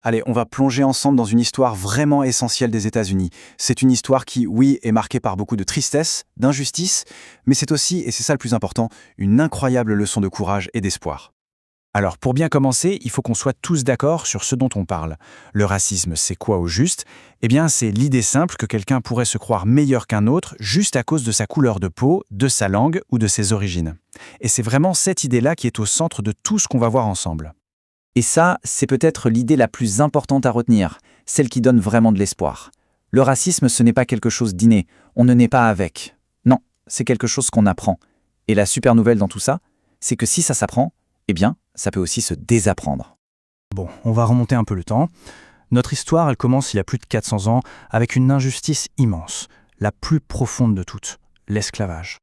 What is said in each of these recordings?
Allez, on va plonger ensemble dans une histoire vraiment essentielle des États-Unis. C'est une histoire qui, oui, est marquée par beaucoup de tristesse, d'injustice, mais c'est aussi, et c'est ça le plus important, une incroyable leçon de courage et d'espoir. Alors, pour bien commencer, il faut qu'on soit tous d'accord sur ce dont on parle. Le racisme, c'est quoi au juste? Eh bien, c'est l'idée simple que quelqu'un pourrait se croire meilleur qu'un autre juste à cause de sa couleur de peau, de sa langue ou de ses origines. Et c'est vraiment cette idée-là qui est au centre de tout ce qu'on va voir ensemble. Et ça, c'est peut-être l'idée la plus importante à retenir, celle qui donne vraiment de l'espoir. Le racisme, ce n'est pas quelque chose d'inné, on ne naît pas avec. Non, c'est quelque chose qu'on apprend. Et la super nouvelle dans tout ça, c'est que si ça s'apprend, eh bien, ça peut aussi se désapprendre. Bon, on va remonter un peu le temps. Notre histoire, elle commence il y a plus de 400 ans avec une injustice immense, la plus profonde de toutes, l'esclavage.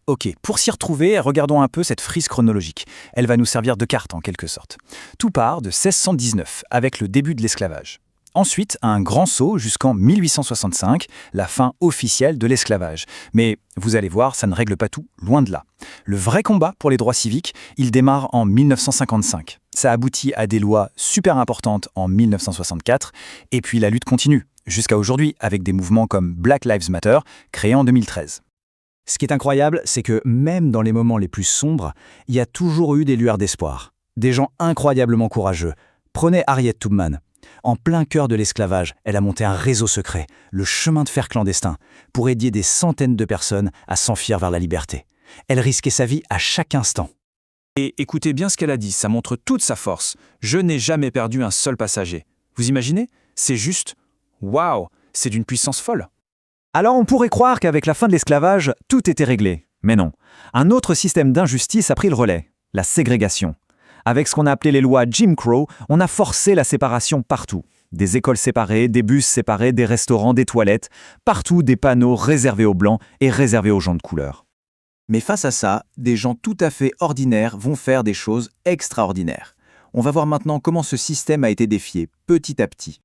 Ok, pour s'y retrouver, regardons un peu cette frise chronologique. Elle va nous servir de carte en quelque sorte. Tout part de 1619, avec le début de l'esclavage. Ensuite, un grand saut jusqu'en 1865, la fin officielle de l'esclavage. Mais vous allez voir, ça ne règle pas tout, loin de là. Le vrai combat pour les droits civiques, il démarre en 1955. Ça aboutit à des lois super importantes en 1964, et puis la lutte continue, jusqu'à aujourd'hui, avec des mouvements comme Black Lives Matter, créés en 2013. Ce qui est incroyable, c'est que même dans les moments les plus sombres, il y a toujours eu des lueurs d'espoir. Des gens incroyablement courageux. Prenez Harriet Tubman. En plein cœur de l'esclavage, elle a monté un réseau secret, le chemin de fer clandestin, pour aider des centaines de personnes à s'enfuir vers la liberté. Elle risquait sa vie à chaque instant. Et écoutez bien ce qu'elle a dit, ça montre toute sa force. Je n'ai jamais perdu un seul passager. Vous imaginez? C'est juste... Waouh! C'est d'une puissance folle. Alors on pourrait croire qu'avec la fin de l'esclavage, tout était réglé. Mais non. Un autre système d'injustice a pris le relais, la ségrégation. Avec ce qu'on a appelé les lois Jim Crow, on a forcé la séparation partout. Des écoles séparées, des bus séparés, des restaurants, des toilettes, partout des panneaux réservés aux blancs et réservés aux gens de couleur. Mais face à ça, des gens tout à fait ordinaires vont faire des choses extraordinaires. On va voir maintenant comment ce système a été défié, petit à petit.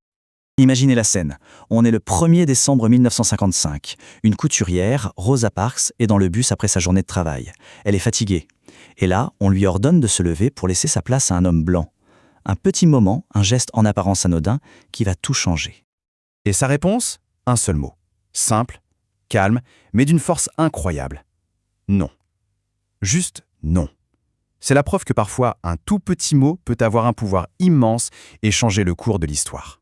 Imaginez la scène. On est le 1er décembre 1955. Une couturière, Rosa Parks, est dans le bus après sa journée de travail. Elle est fatiguée. Et là, on lui ordonne de se lever pour laisser sa place à un homme blanc. Un petit moment, un geste en apparence anodin qui va tout changer. Et sa réponse? Un seul mot. Simple, calme, mais d'une force incroyable. Non. Juste non. C'est la preuve que parfois, un tout petit mot peut avoir un pouvoir immense et changer le cours de l'histoire.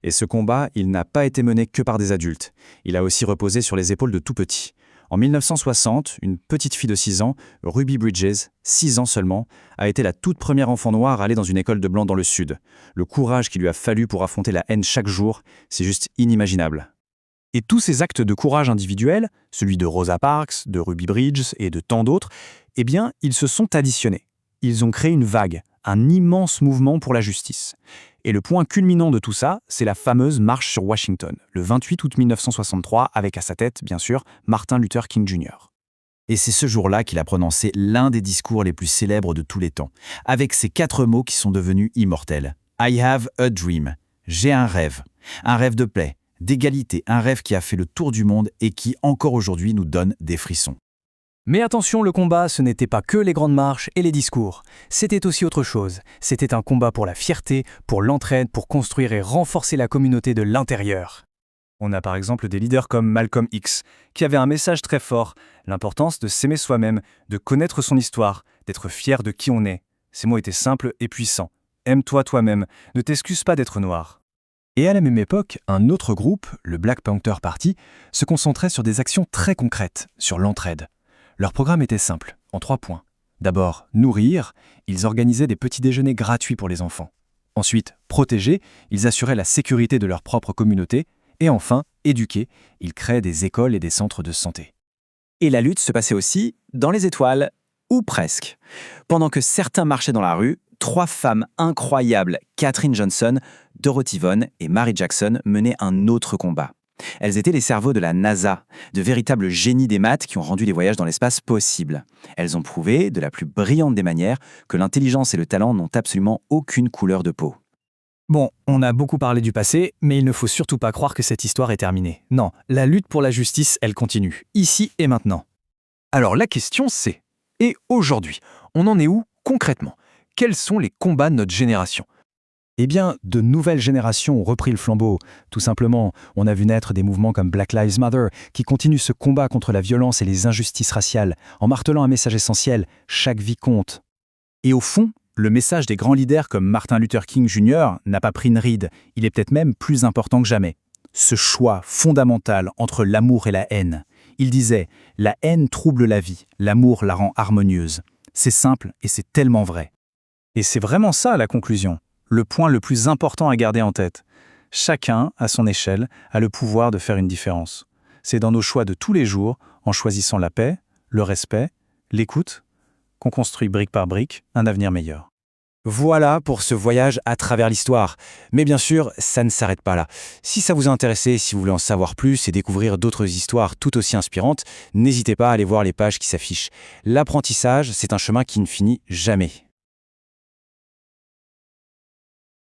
Et ce combat, il n'a pas été mené que par des adultes. Il a aussi reposé sur les épaules de tout petits. En 1960, une petite fille de 6 ans, Ruby Bridges, 6 ans seulement, a été la toute première enfant noire à aller dans une école de blancs dans le Sud. Le courage qu'il lui a fallu pour affronter la haine chaque jour, c'est juste inimaginable. Et tous ces actes de courage individuels, celui de Rosa Parks, de Ruby Bridges et de tant d'autres, eh bien, ils se sont additionnés. Ils ont créé une vague, un immense mouvement pour la justice. Et le point culminant de tout ça, c'est la fameuse marche sur Washington, le 28 août 1963, avec à sa tête, bien sûr, Martin Luther King Jr. Et c'est ce jour-là qu'il a prononcé l'un des discours les plus célèbres de tous les temps, avec ces 4 mots qui sont devenus immortels. I have a dream. J'ai un rêve de paix, d'égalité, un rêve qui a fait le tour du monde et qui, encore aujourd'hui, nous donne des frissons. Mais attention, le combat, ce n'était pas que les grandes marches et les discours. C'était aussi autre chose. C'était un combat pour la fierté, pour l'entraide, pour construire et renforcer la communauté de l'intérieur. On a par exemple des leaders comme Malcolm X, qui avait un message très fort, l'importance de s'aimer soi-même, de connaître son histoire, d'être fier de qui on est. Ces mots étaient simples et puissants. Aime-toi toi-même, ne t'excuse pas d'être noir. Et à la même époque, un autre groupe, le Black Panther Party, se concentrait sur des actions très concrètes, sur l'entraide. Leur programme était simple, en 3 points. D'abord, nourrir, ils organisaient des petits déjeuners gratuits pour les enfants. Ensuite, protéger, ils assuraient la sécurité de leur propre communauté. Et enfin, éduquer, ils créaient des écoles et des centres de santé. Et la lutte se passait aussi dans les étoiles, ou presque. Pendant que certains marchaient dans la rue, 3 femmes incroyables, Katherine Johnson, Dorothy Vaughan et Mary Jackson, menaient un autre combat. Elles étaient les cerveaux de la NASA, de véritables génies des maths qui ont rendu les voyages dans l'espace possibles. Elles ont prouvé, de la plus brillante des manières, que l'intelligence et le talent n'ont absolument aucune couleur de peau. Bon, on a beaucoup parlé du passé, mais il ne faut surtout pas croire que cette histoire est terminée. Non, la lutte pour la justice, elle continue, ici et maintenant. Alors la question c'est, et aujourd'hui, on en est où concrètement? Quels sont les combats de notre génération? Eh bien, de nouvelles générations ont repris le flambeau. Tout simplement, on a vu naître des mouvements comme Black Lives Matter, qui continuent ce combat contre la violence et les injustices raciales, en martelant un message essentiel, chaque vie compte. Et au fond, le message des grands leaders comme Martin Luther King Jr. n'a pas pris une ride, il est peut-être même plus important que jamais. Ce choix fondamental entre l'amour et la haine. Il disait « La haine trouble la vie, l'amour la rend harmonieuse ». C'est simple et c'est tellement vrai. Et c'est vraiment ça la conclusion, le point le plus important à garder en tête. Chacun, à son échelle, a le pouvoir de faire une différence. C'est dans nos choix de tous les jours, en choisissant la paix, le respect, l'écoute, qu'on construit brique par brique un avenir meilleur. Voilà pour ce voyage à travers l'histoire. Mais bien sûr, ça ne s'arrête pas là. Si ça vous a intéressé, si vous voulez en savoir plus et découvrir d'autres histoires tout aussi inspirantes, n'hésitez pas à aller voir les pages qui s'affichent. L'apprentissage, c'est un chemin qui ne finit jamais.